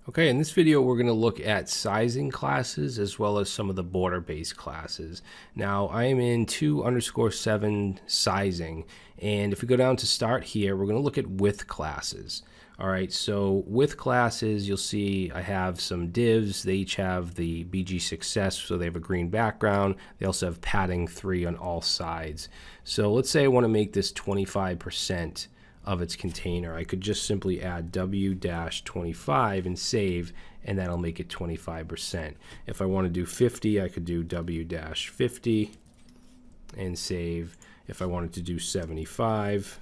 Okay, in this video we're going to look at sizing classes as well as some of the border-based classes. Now I am in 2_7 sizing, and if we go down to start here, we're going to look at width classes. Alright, so width classes, you'll see I have some divs. They each have the BG success, so they have a green background. They also have padding 3 on all sides. So let's say I want to make this 25% of its container. I could just simply add W-25 and save, and that'll make it 25%. If I want to do 50, I could do W-50 and save. If I wanted to do 75,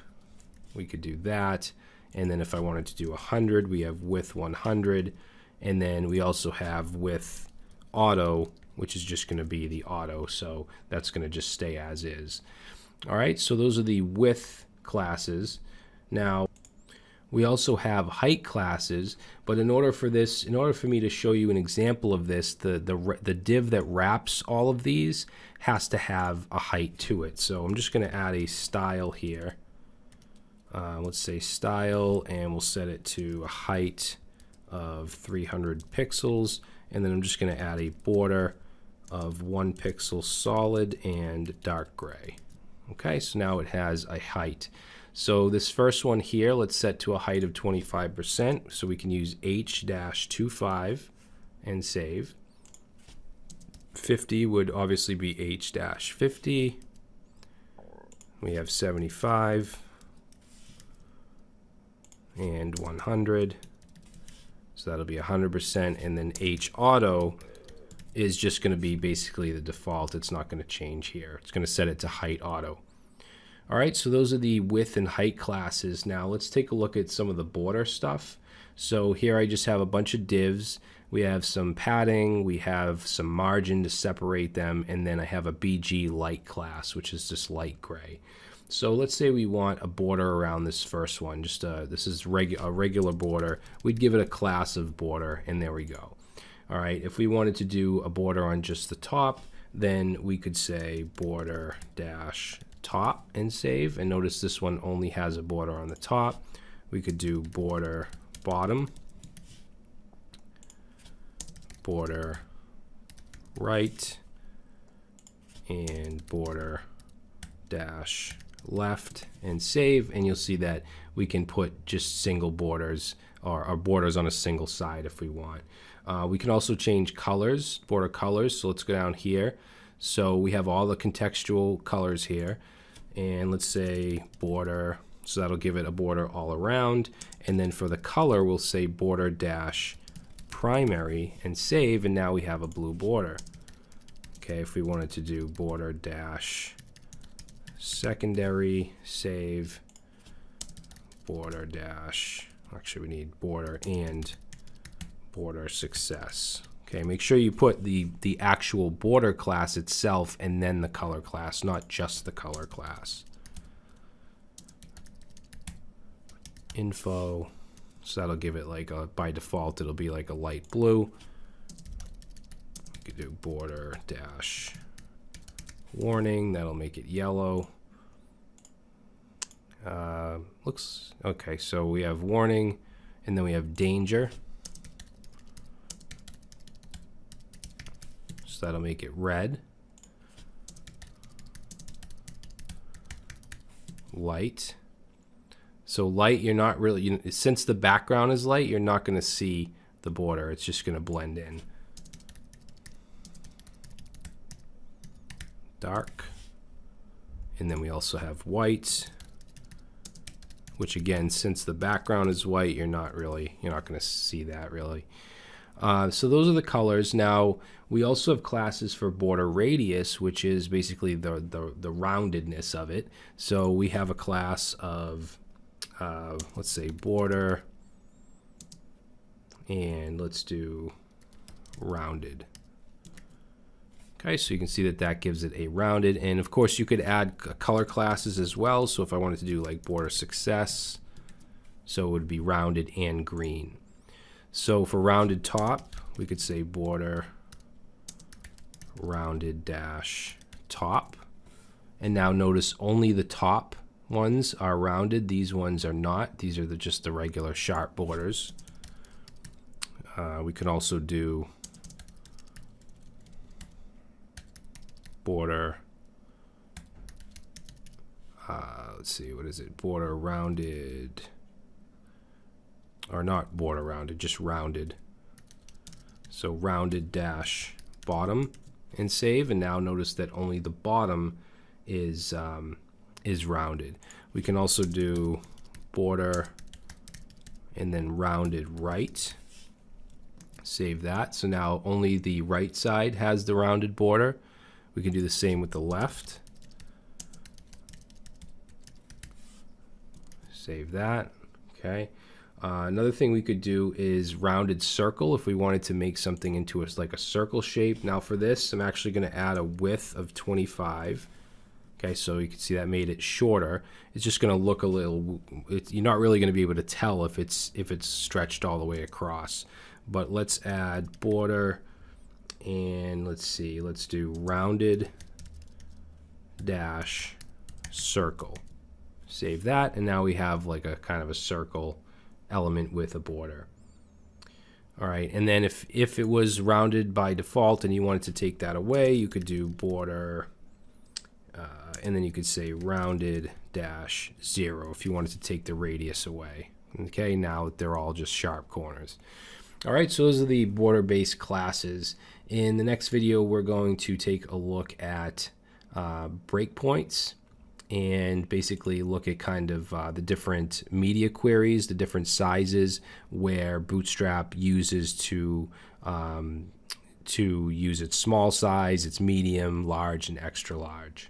we could do that. And then if I wanted to do 100, we have width 100. And then we also have width auto, which is just going to be the auto. So that's going to just stay as is. All right, so those are the width classes. Now, we also have height classes, but in order for me to show you an example of this, the div that wraps all of these has to have a height to it. So I'm just going to add a style here. Let's say style, and we'll set it to a height of 300 pixels, and then I'm just going to add a border of 1 pixel solid and dark gray. Okay, so now it has a height. So this first one here, let's set to a height of 25%. So we can use H-25 and save. 50 would obviously be H-50. We have 75 and 100. So that'll be 100%. And then H auto is just going to be basically the default. It's not going to change here. It's going to set it to height auto. All right, so those are the width and height classes. Now let's take a look at some of the border stuff. So here I just have a bunch of divs. We have some padding, we have some margin to separate them, and then I have a BG light class, which is just light gray. So let's say we want a border around this first one. Just this is a regular border. We'd give it a class of border, and there we go. All right, if we wanted to do a border on just the top, then we could say border dash top and save, and notice this one only has a border on the top. We could do border bottom, border right, and border dash left and save, and you'll see that we can put just single borders or borders on a single side if we want. We can also change colors, border colors. So let's go down here. So we have all the contextual colors here, and let's say border, so that'll give it a border all around. And then for the color, we'll say border dash primary and save, and now we have a blue border. Okay, if we wanted to do border dash secondary, save, border dash, actually we need border and border success. Okay, make sure you put the actual border class itself and then the color class, not just the color class. Info, so that'll give it like a, by default, it'll be like a light blue. We could do border dash warning, that'll make it yellow. Looks, okay, so we have warning, and then we have danger. That'll make it red. Light. So light, you're not really, since the background is light, you're not going to see the border. It's just going to blend in. Dark. And then we also have white, which again, since the background is white, you're not going to see that really. So those are the colors. Now we also have classes for border radius, which is basically the roundedness of it. So we have a class of let's say border, and let's do rounded. Okay, so you can see that that gives it a rounded, and of course you could add color classes as well. So if I wanted to do like border success, so it would be rounded and green. So for rounded top, we could say border rounded dash top. And now notice only the top ones are rounded. These ones are not. These are just the regular sharp borders. We can also do border, let's see, what is it? Border rounded, or not border rounded, just rounded. So rounded dash bottom and save. And now notice that only the bottom is rounded. We can also do border and then rounded right. Save that. So now only the right side has the rounded border. We can do the same with the left. Save that. Okay. Another thing we could do is rounded circle if we wanted to make something into like a circle shape. Now for this, I'm actually going to add a width of 25. Okay, so you can see that made it shorter. It's just going to look a little, you're not really going to be able to tell if it's stretched all the way across. But let's add border, and let's see, let's do rounded dash circle. Save that, and now we have like a kind of a circle element with a border. All right, and then if it was rounded by default and you wanted to take that away, you could do border, and then you could say rounded dash 0 if you wanted to take the radius away. Okay, now they're all just sharp corners. All right, so those are the border-based classes. In the next video, we're going to take a look at breakpoints and basically look at kind of the different media queries, the different sizes where Bootstrap uses to use its small size, its medium, large, and extra large.